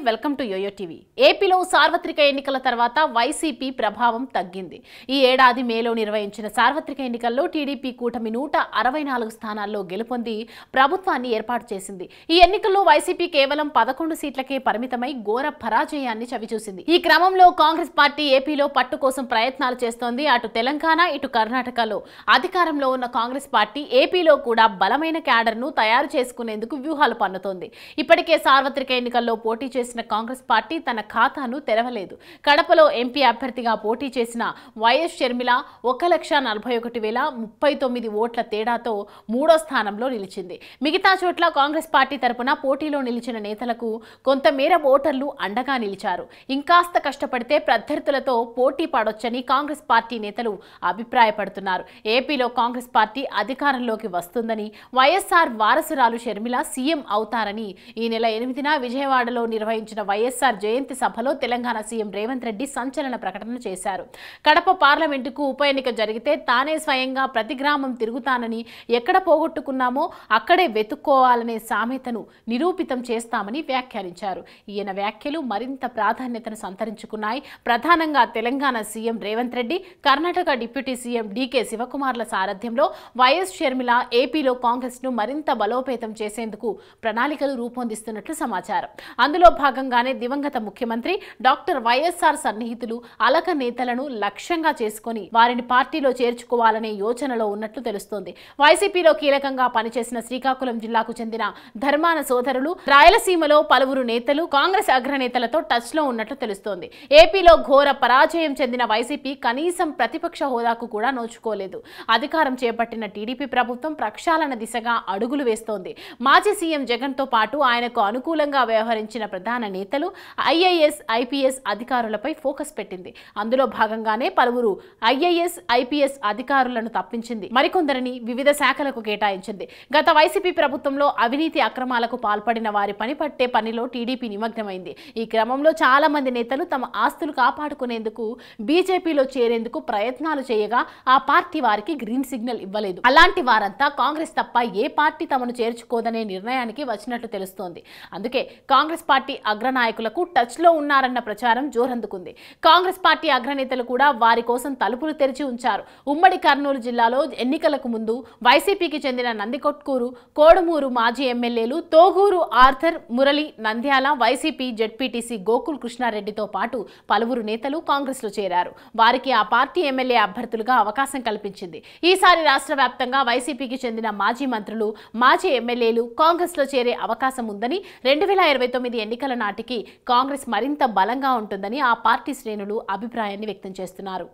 Welcome to yo-yo TV. ఏపీలో సార్వత్రిక ఎన్నికల తర్వాత వైసీపీ ప్రభావం తగ్గింది. ఈ ఏడాది మేలో నిర్వహించిన సార్వత్రిక ఎన్నికల్లో టీడీపీ కూటమి 164 స్థానాల్లో గెలుపొంది ప్రభుత్వాన్ని ఏర్పాటు చేసింది. ఈ ఎన్నికల్లో వైసీపీ కేవలం 11 సీట్లకే పరిమితమై ఘోర పరాజయాన్ని చవిచూసింది. ఈ క్రమంలో కాంగ్రెస్ పార్టీ ఏపీలో పట్టు కోసం ప్రయత్నాలు చేస్తోంది. అటు తెలంగాణ ఇటు కర్ణాటకలో అధికారంలో ఉన్న కాంగ్రెస్ పార్టీ ఏపీలో కూడా బలమైన క్యాడర్ను తయారు చేసుకునేందుకు వ్యూహాలు పన్నుతోంది. ఇప్పటికే సార్వత్రిక ఎన్నికల్లో పోటీ చేసిన కాంగ్రెస్ పార్టీ తన ఖాతాను తెరవలేదు. కడపలో ఎంపీ అభ్యర్థిగా పోటీ చేసిన వైఎస్ షర్మిల 1,41,039 ఓట్ల తేడాతో 3వ స్థానంలో నిలిచింది. మిగతా చోట్ల కాంగ్రెస్ పార్టీ తరపున పోటీలో నిలిచిన నేతలకు కొంతమేర ఓటర్లు అండగా నిలిచారు. ఇంకాస్త కష్టపడితే ప్రత్యర్థులతో పోటీ పడొచ్చని కాంగ్రెస్ పార్టీ నేతలు అభిప్రాయపడుతున్నారు. ఏపీలో కాంగ్రెస్ పార్టీ అధికారంలోకి వస్తుందని, వైఎస్ఆర్ వారసురాలు షర్మిల సీఎం అవుతారని ఈ నెల 8న విజయవాడలో నిర్వహించిన వైఎస్ఆర్ జయంతి సభలో తెలంగాణ సీఎం రేవంత్ రెడ్డి సంచలన ప్రకటన చేశారు. కడప పార్లమెంటుకు ఉప ఎన్నిక జరిగితే తానే స్వయంగా ప్రతి గ్రామం తిరుగుతానని, ఎక్కడ పోగొట్టుకున్నామో అక్కడే వెతుక్కోవాలనే సామెతను నిరూపితం చేస్తామని వ్యాఖ్యానించారు. ఈయన వ్యాఖ్యలు మరింత ప్రాధాన్యతను సంతరించుకున్నాయి. ప్రధానంగా Telangana CM Revanth Reddy, Karnataka deputy CM D K శివకుమార్ల సారథ్యంలో వైఎస్ షర్మిల ఏపీలో కాంగ్రెస్ ను మరింత బలోపేతం చేసేందుకు ప్రణాళికలు రూపొందిస్తున్నట్లు సమాచారం. అందులో భాగంగానే దివంగత ముఖ్యమంత్రి డాక్టర్ వైఎస్ఆర్ సన్నిహితులు అలక నేతలను లక్ష్యంగా చేసుకుని వారిని పార్టీలో చేర్చుకోవాలనే యోచనలో ఉన్నట్లు తెలుస్తోంది. వైసీపీలో కీలకంగా పనిచేసిన శ్రీకాకుళం జిల్లాకు చెందిన ధర్మాన సోదరులు, రాయలసీమలో పలువురు నేతలు కాంగ్రెస్ అగ్రనేతలతో టచ్ లో ఉన్నట్లు తెలుస్తోంది. ఏపీలో ఘోర పరాజయం చెందిన వైసీపీ కనీసం ప్రతిపక్ష హోదాకు కూడా నోచుకోలేదు. అధికారం చేపట్టిన టీడీపీ ప్రభుత్వం ప్రక్షాళన దిశగా అడుగులు వేస్తోంది. మాజీ సీఎం జగన్ తో పాటు ఆయనకు అనుకూలంగా వ్యవహరించిన ప్రధాన నేతలు, ఐఏఎస్, ఐపీఎస్ అధికారులపై ఫోకస్ పెట్టింది. అందులో భాగంగానే పలువురు ఐఏఎస్, ఐపీఎస్ అధికారులను తప్పించింది. మరికొందరిని వివిధ శాఖలకు కేటాయించింది. గత వైసీపీ ప్రభుత్వంలో అవినీతి అక్రమాలకు పాల్పడిన వారి పని పట్టే పనిలో టీడీపీ నిమగ్నమైంది. ఈ క్రమంలో చాలా మంది నేతలు తమ ఆస్తులు కాపాడుకునేందుకు బీజేపీలో చేరేందుకు ప్రయత్నాలు చేయగా ఆ పార్టీ వారికి గ్రీన్ సిగ్నల్ ఇవ్వలేదు. అలాంటి వారంతా కాంగ్రెస్ తప్ప ఏ పార్టీ తమను చేర్చుకోదనే నిర్ణయానికి వచ్చినట్లు తెలుస్తోంది. అందుకే కాంగ్రెస్ పార్టీ అగ్రనాయకులకు టచ్ లో ఉన్నారన్న ప్రచారం జోరందుకుంది. కాంగ్రెస్ పార్టీ అగ్రనేతలు కూడా వారి కోసం తలుపులు తెరిచి ఉంచారు. ఉమ్మడి కర్నూలు జిల్లాలో ఎన్నికలకు ముందు వైసీపీకి చెందిన నందికొట్కూరు, కోడుమూరు మాజీ ఎమ్మెల్యేలు Thoguru Arthur, Murali, Nandyal Y C P Z P T C Gokul కృష్ణారెడ్డితో పాటు పలువురు నేతలు కాంగ్రెస్ లో చేరారు. వారికి ఆ పార్టీ ఎమ్మెల్యే అభ్యర్థులుగా అవకాశం కల్పించింది. ఈసారి రాష్ట్ర వ్యాప్తంగా వైసీపీకి చెందిన మాజీ మంత్రులు, మాజీ ఎమ్మెల్యేలు కాంగ్రెస్ లో చేరే అవకాశం ఉందని, 2029 ఎన్నికల నాటికి కాంగ్రెస్ మరింత బలంగా ఉంటుందని ఆ పార్టీ శ్రేణులు అభిప్రాయాన్ని వ్యక్తం చేస్తున్నారు.